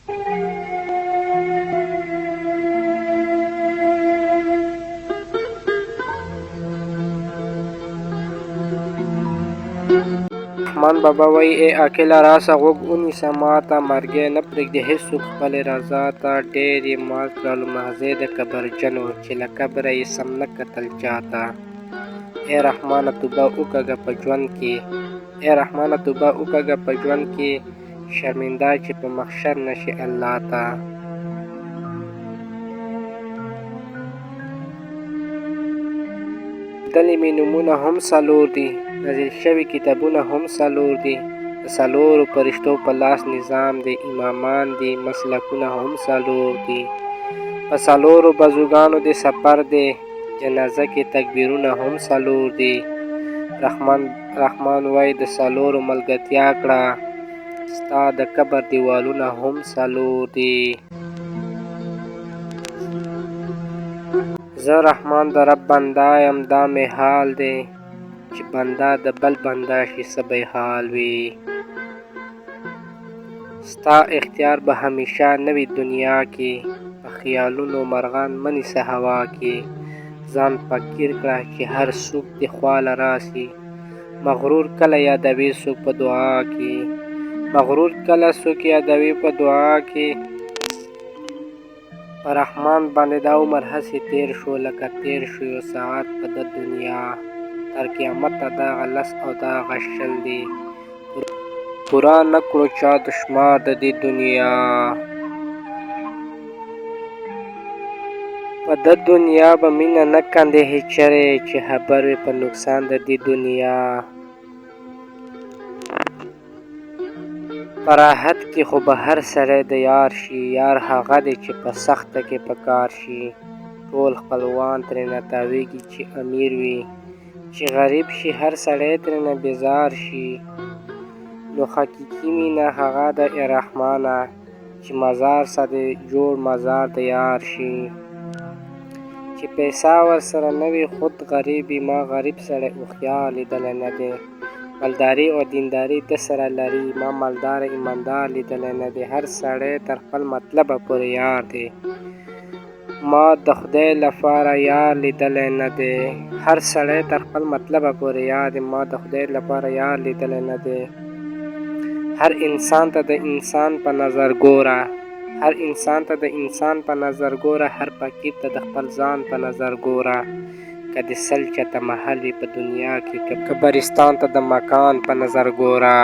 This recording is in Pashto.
رحمان بابا وایي ای عاقله راسه غوږ ونیسه ماته، مرګی نه پرېږدي هېڅوک خپلې رضا ته. ډېر یې مات کړلو مغزي د کبرجنو، چې له کبره یې سم نه کتل چاته. ای رحمانه توبه وکږه په ژوند کې، ای رحمانه توبه وکږه په ژوند کې، شرمنده چې په محشر نشي الله ته. لیدلي مې نومونه هم څلور دي، نازل شوي کتابونه هم څلور دي، د څلورو فرشتو په لاس نظام دی، امامان دي مسلکونه هم څلور دي، په څلورو بزوګانو دې سفر دی، جنازه کې تکبیرونه هم څلور دي. رحمان وایي د څلورو ملګرتیا کړه، ستا د قبر دیوالونه هم څلور دي. زه رحمان د رب بنده یم دا مې حال دی، چې بنده د بل بنده شي څه به حال وي. ستا اختیار به همیشه نه وي دنیا کې، په خیالونو مرغان مه نیسه هوا کې. ځان فقیر کړه چې هر څوک دې خواله راسي، مغرور کله یادوي څوک په دعا کې، مغرور کله څوک یادوي په دعا کې. په رحمان باندې دا عمر هسې تیر شو لکه تیر شو یو ساعت په د دنیا. تر قیامته دغه لس او دغه شل دی، پوره نه کړو چا د شمار د دې دنیا. په د دنیا به مینه نه کندې هېچرې، چې خبر وي په نقصان د دې دنیا. په راحت کې خو به هر سړی د یار شي، یار هغه دی چې په سخته کې په کار شي. ټول خپلوان ترېنه تاویږي چې امیر وي، چې غریب شي هر سړی ترېنه بیزار شي. نو حقیقي مینه هغه ده ای رحمانه، چې مزار سره دې جوړ مزار د یار شي. چې پیسه ورسره نه وي خود غریب وي، ما غریب سړی هوښیار لیدلی نه دی. مالداري او دینداري ده سره لري، ما مالدار ایماندار لیدلی نه دی. هر سړی تر خپل مطلبه پورې یار دی، ما د خدای لپاره یار لیدلی نه دی. هر سړی تر خپل مطلبه پورې یار دی، ما د خدای لپاره یار لیدلی نه دی. هر انسان ته د انسان په نظر ګوره، هر انسان ته د انسان په نظر ګوره، هر فقیر ته د خپل ځان په نظر ګوره. که د سل چته محل وي په دنیا کې، قبرستان ته د مکان په نظر ګوره.